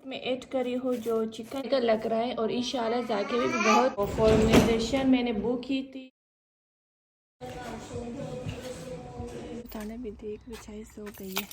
मैं ऐड करी हूँ जो चिकन का लग रहा है और इंशाल्लाह जाके भी बहुत फॉर्मेशन मैंने बुक की थी। खाना भी देख बिछाई सो गई है।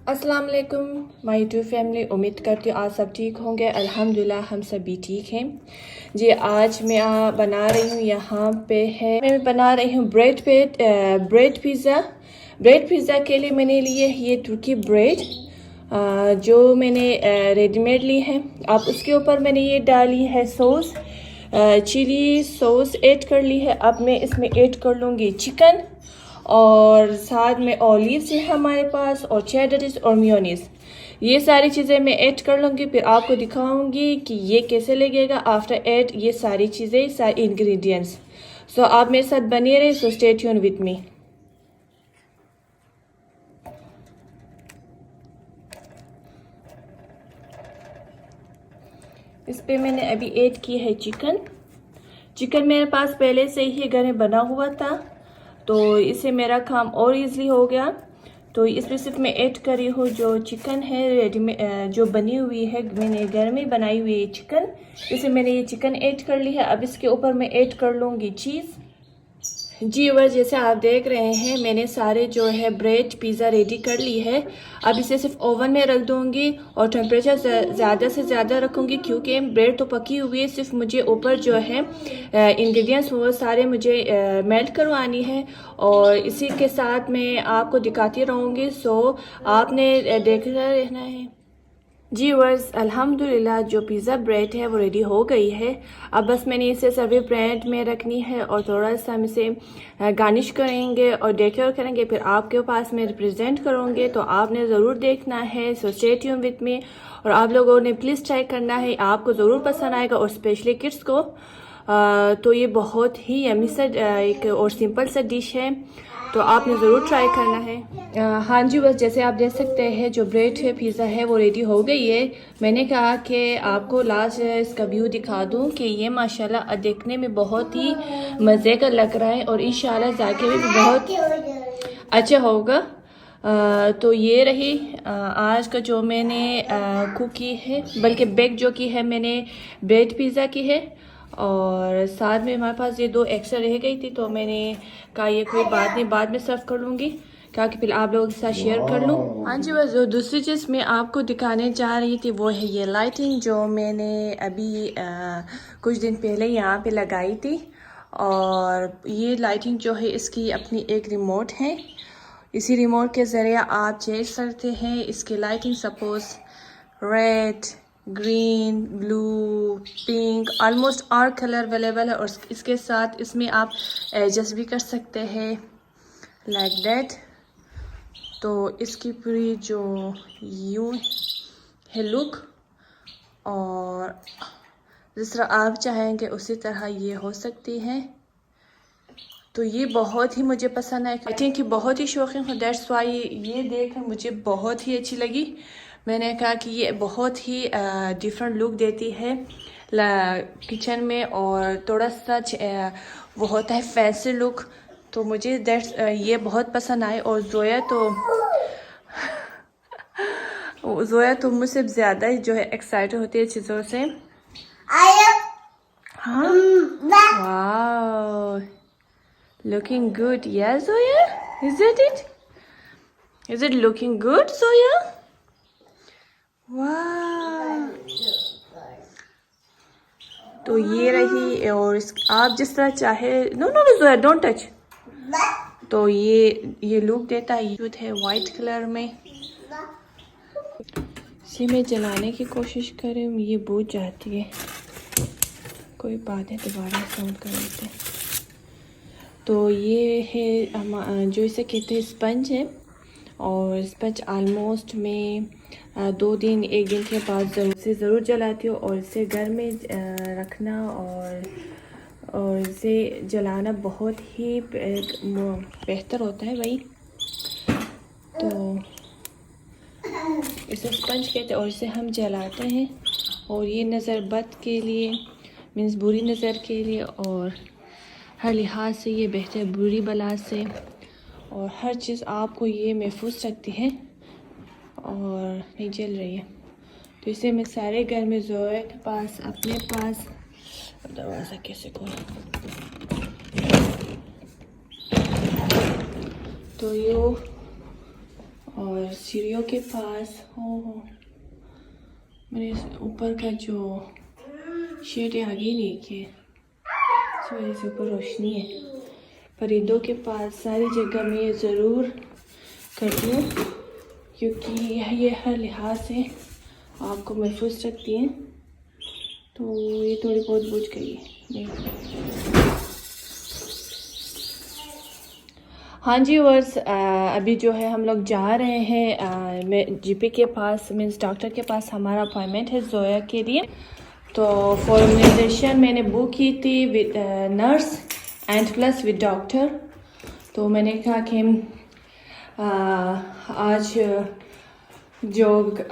अस्सलाम वालेकुम माय यूट्यूब फैमिली, उम्मीद करती हूँ आज सब ठीक होंगे। अल्हम्दुलिल्लाह हम सभी ठीक हैं जी। आज मैं बना रही हूँ, यहाँ पे है मैं बना रही हूँ ब्रेड पिज़्ज़ा। ब्रेड पिज़्ज़ा के लिए मैंने लिए ये तुर्की ब्रेड जो मैंने रेडीमेड ली है। अब उसके ऊपर मैंने ये डाली है सॉस, चिली सॉस ऐड कर ली है। अब मैं इसमें ऐड कर लूँगी चिकन और साथ में ऑलिव्स है हमारे पास और चेडर और मेयोनीज। ये सारी चीज़ें मैं ऐड कर लूँगी, फिर आपको दिखाऊंगी कि ये कैसे लगेगा आफ्टर ऐड ये सारी चीज़ें, सारे इंग्रेडिएंट्स। सो आप मेरे साथ बने रहे, so stay tune with me. इस पे मैंने अभी ऐड की है चिकन मेरे पास पहले से ही घर में बना हुआ था, तो इससे मेरा काम और इजीली हो गया। तो इसमें सिर्फ मैं ऐड करी हूँ जो चिकन है रेडीमेड जो बनी हुई है, मैंने घर में बनाई हुई है चिकन। इसे मैंने ये चिकन ऐड कर ली है। अब इसके ऊपर मैं ऐड कर लूँगी चीज़ जी। और जैसे आप देख रहे हैं मैंने सारे जो है ब्रेड पिज़्ज़ा रेडी कर ली है। अब इसे सिर्फ ओवन में रख दूंगी और टेम्परेचर ज़्यादा से ज़्यादा रखूंगी क्योंकि ब्रेड तो पकी हुई है, सिर्फ मुझे ऊपर जो है इंग्रेडिएंट्स वो सारे मुझे मेल्ट करवानी है और इसी के साथ मैं आपको दिखाती रहूँगी। सो आपने देखते रहना है जी। वर्स अल्हम्दुलिल्लाह जो पिज़्ज़ा ब्रेड है वो रेडी हो गई है। अब बस मैंने इसे सर्विंग प्लेट में रखनी है और थोड़ा सा हम इसे गार्निश करेंगे और डेकोर करेंगे, फिर आपके पास मैं रिप्रेजेंट करूँगी। तो आपने ज़रूर देखना है, so stay tune with me. और आप लोगों ने प्लीज़ ट्राई करना है, आपको ज़रूर पसंद आएगा और स्पेशली किड्स को। तो ये बहुत ही यमी सा एक और सिंपल सा डिश है, तो आपने ज़रूर ट्राई करना है। हाँ जी, बस जैसे आप देख सकते हैं जो ब्रेड है पिज़्ज़ा है वो रेडी हो गई है। मैंने कहा कि आपको लास्ट इसका व्यू दिखा दूं कि ये माशाल्लाह देखने में बहुत ही मज़े का लग रहा है और इंशाल्लाह जाके भी बहुत अच्छा होगा। तो ये रही आज का जो मैंने कुक की है, बल्कि बेक जो की है मैंने ब्रेड पिज़्ज़ा की है। और साथ में हमारे पास ये दो एक्स्ट्रा रह गई थी, तो मैंने कहा ये कोई बात नहीं, बाद में सर्व कर लूँगी, क्या कि फिर आप लोगों के साथ शेयर कर लूँ। हाँ जी, बस जो दूसरी चीज़ मैं आपको दिखाने जा रही थी वो है ये लाइटिंग जो मैंने अभी कुछ दिन पहले यहाँ पे लगाई थी। और ये लाइटिंग जो है इसकी अपनी एक रिमोट है, इसी रिमोट के ज़रिए आप चेंज करते हैं इसकी lighting. Suppose red, green, blue, pink, almost और कलर अवेलेबल है और इसके साथ इसमें आप एडजस्ट भी कर सकते हैं लाइक दैट। तो इसकी पूरी जो यूँ है लुक, और जिस तरह आप चाहेंगे उसी तरह ये हो सकती है। तो ये बहुत ही मुझे पसंद है, आई थिंक कि बहुत ही शौकीन हूँ, दैट्स वाई ये देखकर मुझे बहुत ही अच्छी लगी। मैंने कहा कि ये बहुत ही डिफरेंट लुक देती है किचन में और थोड़ा सा वो होता है फैंसी लुक, तो मुझे दैट्स ये बहुत पसंद आए। और जोया तो मुझसे ज़्यादा ही जो है एक्साइटेड होती है चीज़ों से। हाँ, वाह, looking good, yeah, Zoya? Isn't it? Is it looking good, Zoya? Wow. तो ये रही, और आप जिस तरह चाहे, no no no Zoya, don't touch. तो ये लुक देता है, यूथ है वाइट कलर में। इसी में जलाने की कोशिश करें, ये बुझ जाती है, कोई बात नहीं, दोबारा साउंड कर लेते हैं। तो ये है जो इसे कहते हैं स्पंज है, और स्पंज आलमोस्ट मैं 2 दिन 1 दिन के बाद ज़रूर जलाती हूँ। और इसे घर में रखना और इसे जलाना बहुत ही बेहतर होता है भाई। तो इसे स्पंज कहते हैं और इसे हम जलाते हैं, और ये नज़र बद के लिए मीन्स बुरी नज़र के लिए और हर लिहाज से ये बेहतर, बुरी बला से। और हर चीज़ आपको ये महफूज रखती है और नहीं जल रही है। तो इसे मैं सारे घर में ज़ोया के पास, अपने पास, दरवाज़ा कैसे खोला, तो ये और सीढ़ियों के पास हो मैंने ऊपर का जो शेड है आगे नहीं किए, इस वजह से ऊपर रोशनी है। परिंदों के पास सारी जगह मैं ये ज़रूर करती हूँ क्योंकि ये हर लिहाज से आपको महफूज रखती हैं। तो ये थोड़ी बहुत बुझ गई है। हाँ जी वर्स, अभी जो है हम लोग जा रहे हैं मैं जीपी के पास, मीन्स डॉक्टर के पास। हमारा अपॉइंटमेंट है ज़ोया के लिए। तो फॉर्मलाइजेशन मैंने बुक की थी with nurse and plus with doctor. तो मैंने कहा कि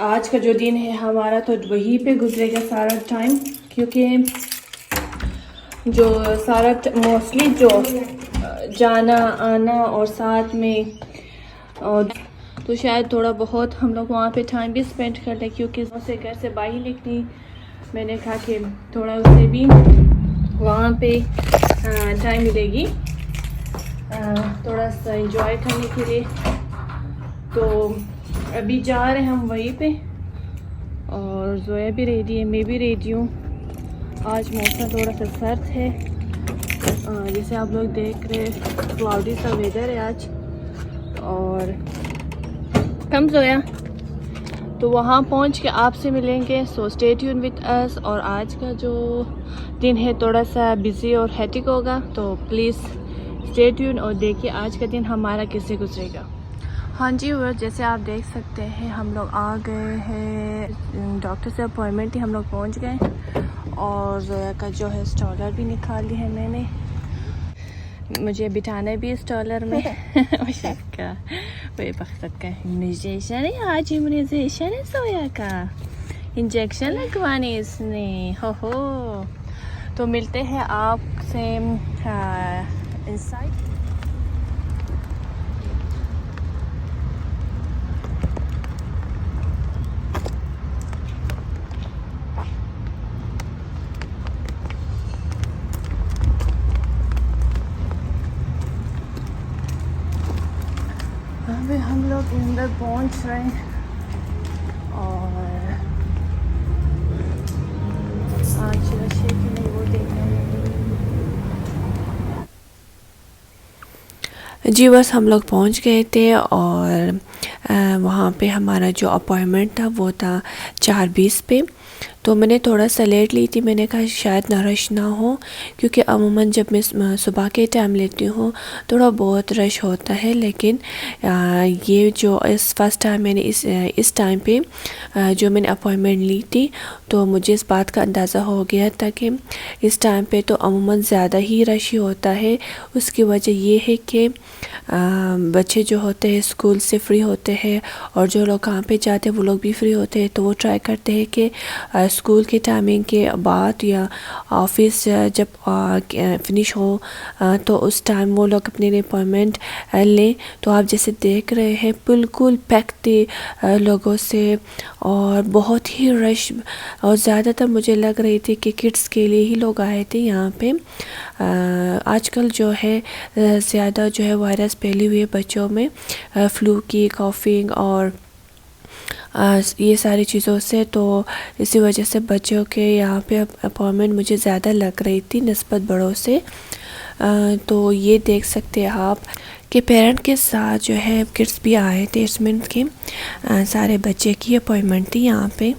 आज का जो दिन है हमारा, तो वहीं पे गुजरेगा सारा टाइम, क्योंकि जो सारा मोस्टली जो जाना आना और साथ में तो शायद थोड़ा बहुत हम लोग वहाँ पे टाइम भी स्पेंड कर लें, क्योंकि उसे घर से बाहर निकली। मैंने कहा कि थोड़ा उसे भी वहाँ पे टाइम मिलेगी थोड़ा सा एंजॉय करने के लिए। तो अभी जा रहे हैं हम वहीं पे, और ज़ोया भी रेडी है, मैं भी रेडी हूँ। आज मौसम थोड़ा सा सर्द है, जैसे आप लोग देख रहे हैं क्लाउडी सा वेदर है आज। और कम ज़ोया, तो वहाँ पहुँच के आपसे मिलेंगे। So stay tune with us. और आज का जो दिन है थोड़ा सा बिज़ी और हेक्टिक होगा, तो प्लीज़ स्टे ट्यून और देखिए आज का दिन हमारा कैसे गुजरेगा। हाँ जी, वो जैसे आप देख सकते हैं हम लोग आ गए हैं, डॉक्टर से अपॉइंटमेंट थी, हम लोग पहुँच गए। और ज़ोया का जो है स्टॉलर भी निकाल लिया है मैंने, मुझे बिठाना भी स्टॉलर में। का वही मकसद का इम्यूनाइजेशन है, आज इम्यूनाइजेशन है ज़ोया का, इंजेक्शन लगवाने इसने। हो तो मिलते हैं आपसे इनसाइड। अभी हम लोग अंदर पहुंच रहे हैं और आज रशिया के लिए वो देखने जी। बस हम लोग पहुंच गए थे और वहाँ पे हमारा जो अपॉइंटमेंट था वो था 4:20 पे। तो मैंने थोड़ा सा लेट ली थी, मैंने कहा शायद ना रश ना हो, क्योंकि अमूमन जब मैं सुबह के टाइम लेती हूँ थोड़ा बहुत रश होता है। लेकिन ये जो इस फर्स्ट टाइम मैंने इस टाइम पे जो मैंने अपॉइंटमेंट ली थी, तो मुझे इस बात का अंदाज़ा हो गया था कि इस टाइम पे तो अमूमन ज़्यादा ही रश ही होता है। उसकी वजह ये है कि बच्चे जो होते हैं स्कूल से फ्री होते हैं और जो लोग काम पे जाते हैं वो लोग भी फ्री होते हैं, तो वो ट्राई करते हैं कि स्कूल के टाइमिंग के बाद या ऑफिस जब फिनिश हो तो उस टाइम वो लोग अपने अपॉइंटमेंट लें। तो आप जैसे देख रहे हैं बिल्कुल पैक थे लोगों से और बहुत ही रश, और ज़्यादातर मुझे लग रही थी कि किड्स के लिए ही लोग आए थे यहाँ पे। आजकल जो है ज़्यादा जो है वायरस फैली हुई है बच्चों में, फ्लू की, कॉफिंग और ये सारी चीज़ों से। तो इसी वजह से बच्चों के यहाँ पे अपॉइंटमेंट मुझे ज़्यादा लग रही थी निस्बत बड़ों से। तो ये देख सकते हैं आप कि पेरेंट के साथ जो है किड्स भी आए थे, इस मिनट के सारे बच्चे की अपॉइंटमेंट थी यहाँ पे।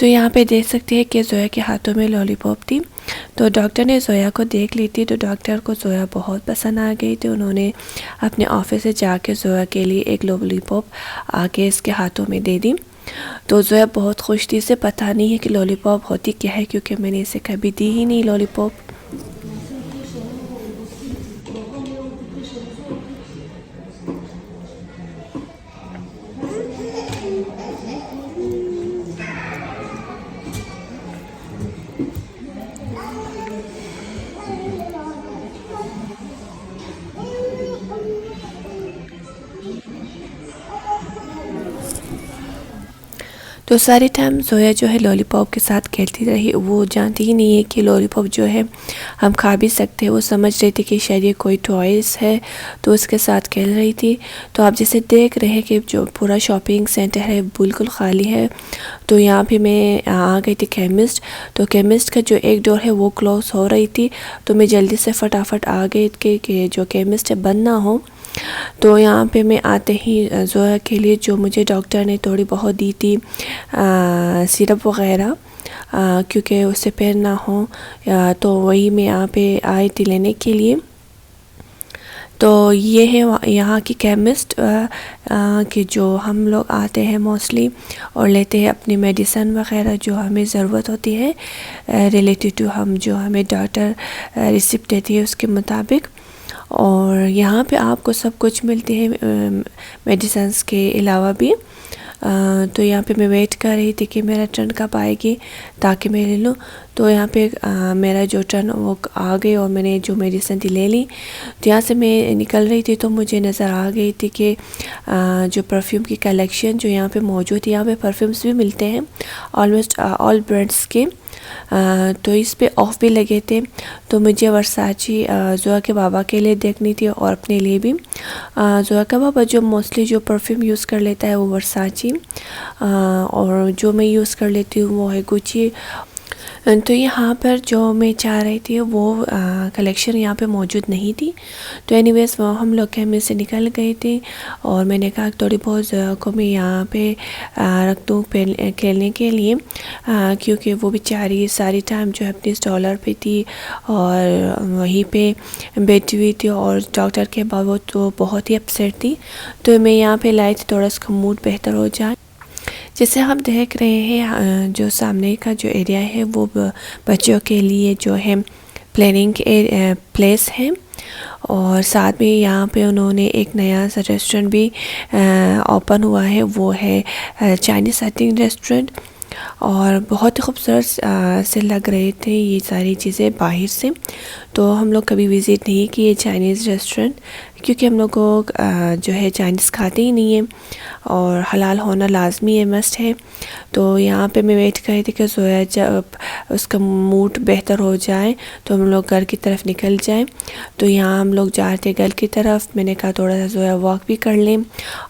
तो यहाँ पे देख सकते हैं कि ज़ोया के हाथों में लॉलीपॉप थी। तो डॉक्टर ने ज़ोया को देख ली थी, तो डॉक्टर को ज़ोया बहुत पसंद आ गई थी। उन्होंने अपने ऑफिस से जाके ज़ोया के लिए एक लॉलीपॉप आके इसके हाथों में दे दी। तो ज़ोया बहुत खुश थी। इसे पता नहीं है कि लॉलीपॉप होती क्या है, क्योंकि मैंने इसे कभी दी ही नहीं लॉलीपॉप। तो सारे टाइम जोया जो है लॉलीपॉप के साथ खेलती रही। वो जानती ही नहीं है कि लॉलीपॉप जो है हम खा भी सकते हैं। वो समझ रही थी कि शायद ये कोई टॉयज़ है, तो उसके साथ खेल रही थी। तो आप जैसे देख रहे हैं कि जो पूरा शॉपिंग सेंटर है बिल्कुल ख़ाली है। तो यहाँ पे मैं आ गई थी केमिस्ट। तो केमिस्ट का जो एक डोर है वो क्लोज हो रही थी, तो मैं जल्दी से फटाफट आ गई कि जो केमिस्ट है बंद ना हो। तो यहाँ पे मैं आते ही जोया के लिए जो मुझे डॉक्टर ने थोड़ी बहुत दी थी सिरप वग़ैरह, क्योंकि उससे पैर ना हो, तो वही मैं यहाँ पे आई थी लेने के लिए। तो ये है यहाँ की केमिस्ट कि जो हम लोग आते हैं मोस्टली और लेते हैं अपनी मेडिसिन वग़ैरह जो हमें ज़रूरत होती है रिलेटेड टू हम जो हमें डॉक्टर रिसिप्ट देती है उसके मुताबिक। और यहाँ पे आपको सब कुछ मिलते हैं मेडिसिन्स के अलावा भी। तो यहाँ पे मैं वेट कर रही थी कि मेरा टर्न कब आएगी ताकि मैं ले लूँ। तो यहाँ पे मेरा जो टर्न वो आ गई और मैंने जो मेडिसिन थी ले ली। तो यहाँ से मैं निकल रही थी तो मुझे नज़र आ गई थी कि जो परफ्यूम की कलेक्शन जो यहाँ पे मौजूद है, यहाँ पे परफ्यूम्स भी मिलते हैं ऑलमोस्ट ऑल ब्रांड्स के। तो इस पे ऑफ भी लगे थे। तो मुझे वर्साची जोया के बाबा के लिए देखनी थी और अपने लिए भी। जोया का बाबा जो मोस्टली जो परफ्यूम यूज़ कर लेता है वो वर्साची, और जो मैं यूज़ कर लेती हूँ वो है गुची। तो यहाँ पर जो मैं चाह रही थी वो कलेक्शन यहाँ पे मौजूद नहीं थी। तो एनीवेज़ वो हम लोग केमिस्ट से निकल गए थे और मैंने कहा थोड़ी बहुत को मैं यहाँ पे रख दूँ खेलने के लिए, क्योंकि वो बेचारी सारी टाइम जो है अपनी स्टॉलर पे थी और वहीं पे बैठी हुई थी और डॉक्टर के बाबू तो बहुत ही अपसेट थी। तो मैं यहाँ पे लाई थी थोड़ा उसका मूड बेहतर हो जाए। जैसे हम देख रहे हैं जो सामने का जो एरिया है वो बच्चों के लिए जो है प्लेइंग प्लेस है, और साथ में यहाँ पे उन्होंने एक नया सा रेस्टोरेंट भी ओपन हुआ है, वो है चाइनीज़ सेटिंग रेस्टोरेंट। और बहुत ही खूबसूरत से लग रहे थे ये सारी चीज़ें बाहर से। तो हम लोग कभी विज़िट नहीं किए चाइनीज़ रेस्टोरेंट, क्योंकि हम लोग को जो है चाइनीज़ खाते ही नहीं है और हलाल होना लाजमी है, मस्ट है। तो यहाँ पे मैं वेट कर रही थी कि जोया जब उसका मूड बेहतर हो जाए तो हम लोग घर की तरफ निकल जाएं। तो यहाँ हम लोग जा रहे थे घर की तरफ। मैंने कहा थोड़ा सा जोया वॉक भी कर लें,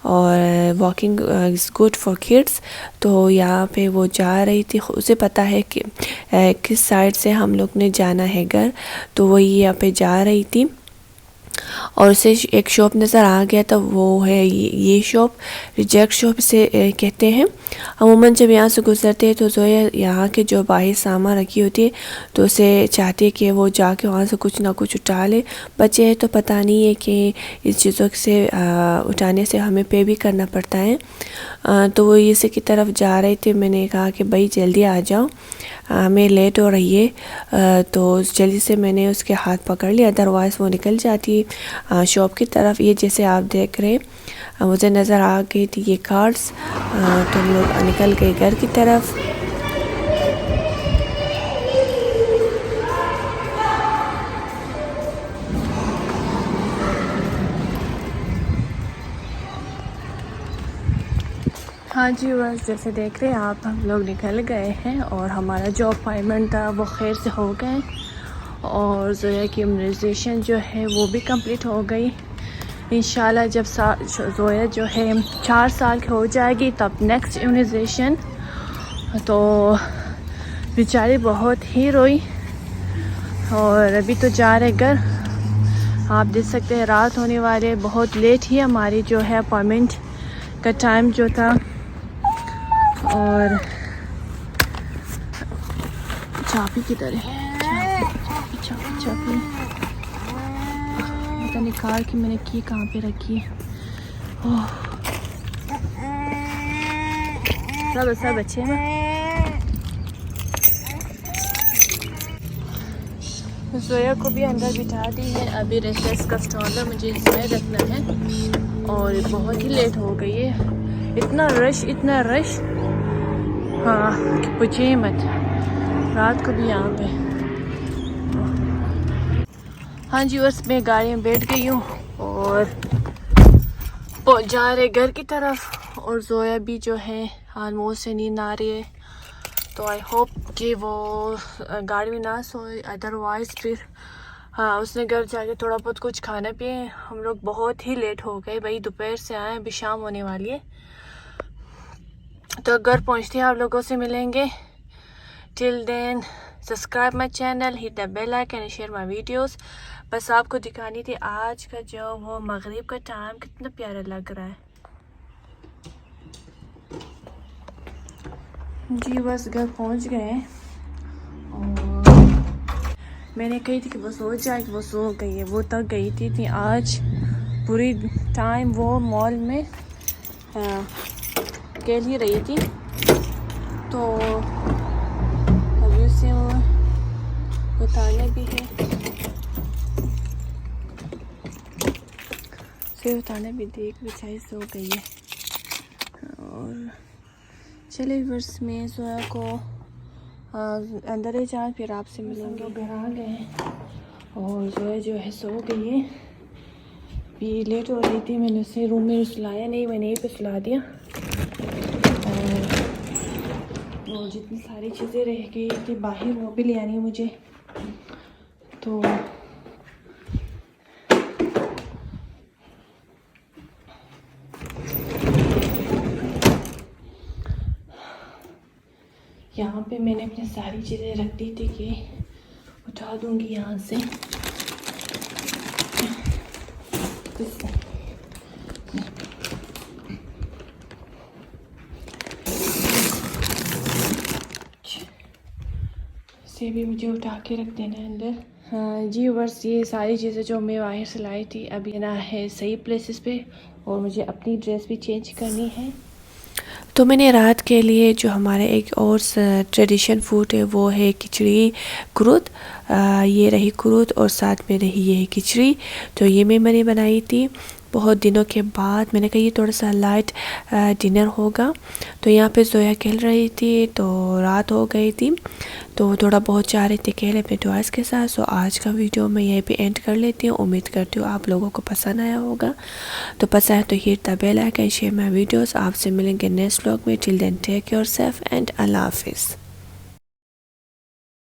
और walking is good for kids. तो यहाँ पे वो जा रही थी, उसे पता है कि किस साइड से हम लोग ने जाना है घर, तो वो यहाँ पे जा रही थी और उसे एक शॉप नज़र आ गया था, वो है ये शॉप, रिजेक्ट शॉप से कहते हैं। अमूमन जब यहाँ से गुजरते हैं तो जोया यहाँ के जो बाहर सामान रखी होती है तो उसे चाहती है कि वो जाके वहाँ से कुछ ना कुछ उठा ले। बच्चे हैं तो पता नहीं है कि इस चीज़ों से उठाने से हमें पे भी करना पड़ता है। तो वो इसी की तरफ जा रहे थे। मैंने कहा कि भाई जल्दी आ जाओ, मैं लेट हो रही है। तो जल्दी से मैंने उसके हाथ पकड़ लिया, अदरवाइज़ वो निकल जाती शॉप की तरफ। ये जैसे आप देख रहे हैं मुझे नज़र आ गई थी ये कार्ड्स। तो हम लोग निकल गए घर की तरफ। हाँ जी, बस जैसे देख रहे हैं आप, हम लोग निकल गए हैं और हमारा जो अपॉइंटमेंट था वो खैर से हो गए, और जोया की इम्यूनाइजेशन जो है वो भी कंप्लीट हो गई। इंशाल्लाह जब जोया जो है 4 साल की हो जाएगी तब नेक्स्ट इम्यूनाइजेशन। तो बेचारी बहुत ही रोई और अभी तो जा रहे घर। आप देख सकते हैं रात होने वाले, बहुत लेट ही हमारी जो है अपॉइंटमेंट का टाइम जो था। और चाबी किधर है? चाबी पता निकाल के मैंने की कहाँ पे रखी है। सब अच्छे हैं। जोया को भी अंदर बिठा दी है। अभी रेस्टलेस का स्टॉलर मुझे इसमें रखना है और बहुत ही लेट हो गई है। इतना रश हाँ कि पूछिए मत, रात को भी यहाँ पे। हाँ जी, बस मैं गाड़ी में बैठ गई हूँ और जा रहे घर की तरफ। और जोया भी जो है ऑलमोस्ट से नींद आ रही है, तो आई होप कि वो गाड़ी में ना सोए, अदरवाइज़ फिर हाँ उसने घर जाके थोड़ा बहुत कुछ खाना पिए। हम लोग बहुत ही लेट हो गए भाई, दोपहर से आए, अभी शाम होने वाली है। तो घर पहुंचते हैं आप लोगों से मिलेंगे। Till then subscribe my channel, hit the bell icon and share my videos. बस आपको दिखानी थी आज का जो वो मगरिब का टाइम कितना प्यारा लग रहा है जी। बस घर पहुंच गए और मैंने कही थी कि वो सो जाए, कि वो सो गई है। वो तक गई थी आज पूरी टाइम वो मॉल में खेल ही रही थी। तो अभी उसे वो उतारना भी है, उसे उतारना भी, देख बेचारी सो गई है। और चले वर्ष में सोया को अंदर ही जाए, फिर आपसे मिलेंगे। घर आ गए और जोया जो है सो गई है। भी लेट हो रही थी, मैंने उसे रूम में सुलाया नहीं, मैंने यहीं पे सुला दिया। और जितनी सारी चीज़ें रह गई थी बाहर वो भी ले आनी है मुझे। तो यहाँ पे मैंने अपनी सारी चीज़ें रख दी थी कि उठा दूँगी यहाँ से। इसे भी मुझे उठा के रख देना है अंदर। हाँ जी वर्स, ये सारी चीज़ें जो मैं बाहर से लाई थी अभी ना है सही प्लेसेस पे, और मुझे अपनी ड्रेस भी चेंज करनी है। तो मैंने रात के लिए जो हमारे एक और ट्रेडिशन फूड है वो है खिचड़ी कुरुत। ये रही कुरुत और साथ में रही ये खिचड़ी। तो ये मैंने बनाई थी बहुत दिनों के बाद। मैंने कहा ये थोड़ा सा लाइट डिनर होगा। तो यहाँ पे जोया खेल रही थी, तो रात हो गई थी, तो थोड़ा बहुत चाह रही थी खेल अपने टॉयज़ के साथ। सो आज का वीडियो मैं यहीं पे एंड कर लेती हूँ। उम्मीद करती हूँ आप लोगों को पसंद आया होगा। तो पसंद है तो hit the bell icon, share my videos. आपसे मिलेंगे नेक्स्ट व्लॉग में। Till then take yourself and अल्लाह हाफिज़।